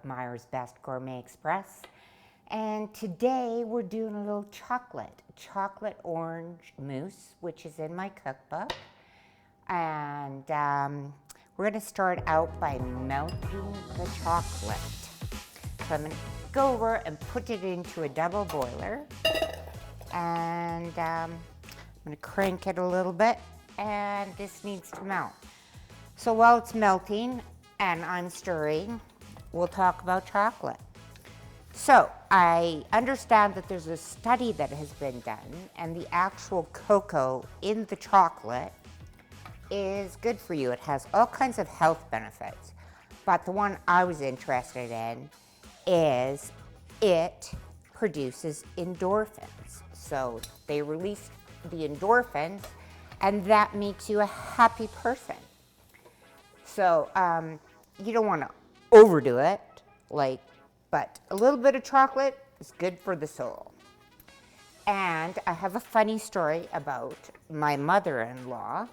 Myra's Best Gourmet Express. And today we're doing a little chocolate orange mousse, which is in my cookbook. And we're going to start out by melting the chocolate. So I'm going to go over and put it into a double boiler. And I'm going to crank it a little bit, and this needs to melt. So while it's melting and I'm stirring, we'll talk about chocolate. So I understand that there's a study that has been done, and the actual cocoa in the chocolate is good for you. It has all kinds of health benefits. But the one I was interested in is it produces endorphins. So they release the endorphins, and that makes you a happy person. So you don't want to overdo it, but a little bit of chocolate is good for the soul. And I have a funny story about my mother-in-law,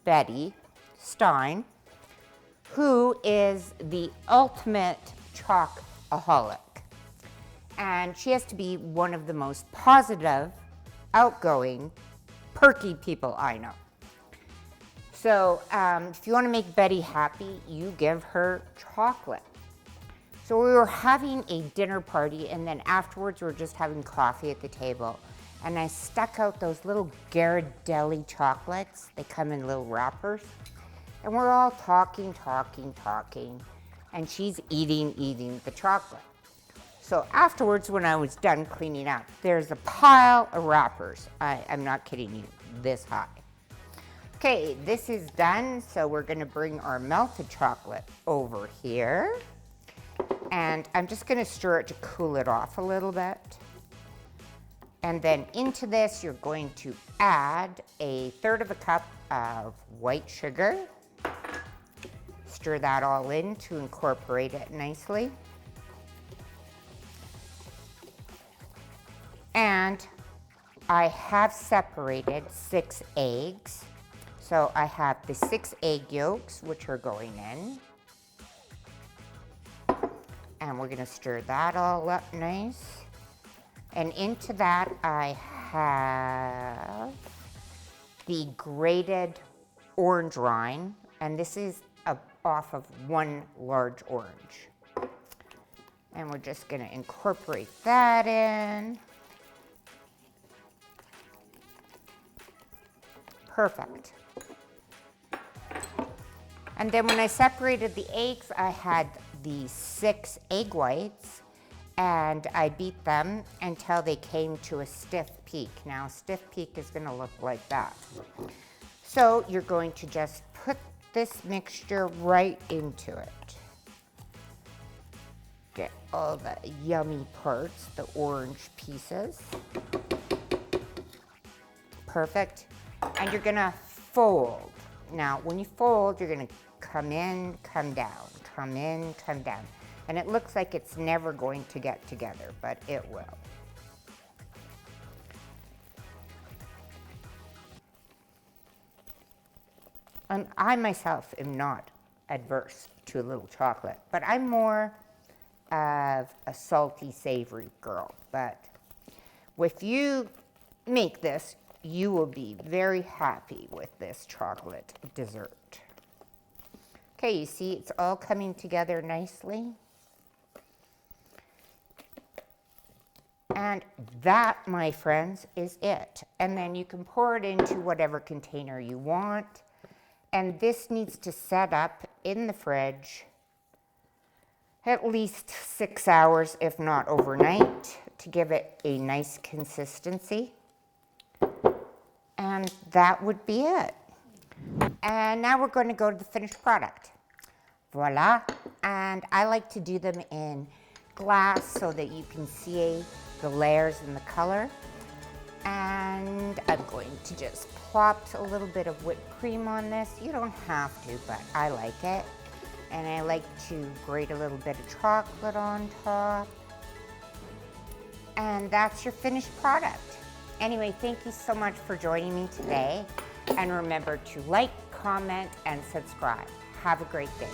Betty Stein, who is the ultimate chocoholic. And she has to be one of the most positive, outgoing, perky people I know. So if you want to make Betty happy, you give her chocolate. So we were having a dinner party, and then afterwards we were just having coffee at the table. And I stuck out those little Ghirardelli chocolates. They come in little wrappers. And we're all talking. And she's eating the chocolate. So afterwards, when I was done cleaning up, there's a pile of wrappers. I'm not kidding you, this high. Okay, this is done, so we're gonna bring our melted chocolate over here. And I'm just gonna stir it to cool it off a little bit. And then into this, you're going to add 1/3 of a cup of white sugar. Stir that all in to incorporate it nicely. And I have separated 6 eggs. So I have the 6 egg yolks, which are going in. And we're gonna stir that all up nice. And into that I have the grated orange rind, and this is off of 1 large orange. And we're just gonna incorporate that in. Perfect. And then when I separated the eggs, I had the 6 egg whites, and I beat them until they came to a stiff peak. Now, a stiff peak is gonna look like that. So you're going to just put this mixture right into it. Get all the yummy parts, the orange pieces. Perfect. And you're gonna fold. Now, when you fold, you're gonna come in, come down, come in, come down. And it looks like it's never going to get together, but it will. And I myself am not adverse to a little chocolate, but I'm more of a salty, savory girl. But if you make this, you will be very happy with this chocolate dessert. Okay, you see it's all coming together nicely. And that, my friends, is it. And then you can pour it into whatever container you want. And this needs to set up in the fridge at least 6 hours, if not overnight, to give it a nice consistency. And that would be it. And now we're going to go to the finished product. Voila. And I like to do them in glass so that you can see the layers and the color. And I'm going to just plop a little bit of whipped cream on this. You don't have to, but I like it. And I like to grate a little bit of chocolate on top. And that's your finished product. Anyway, thank you so much for joining me today. And remember to like, comment, and subscribe. Have a great day.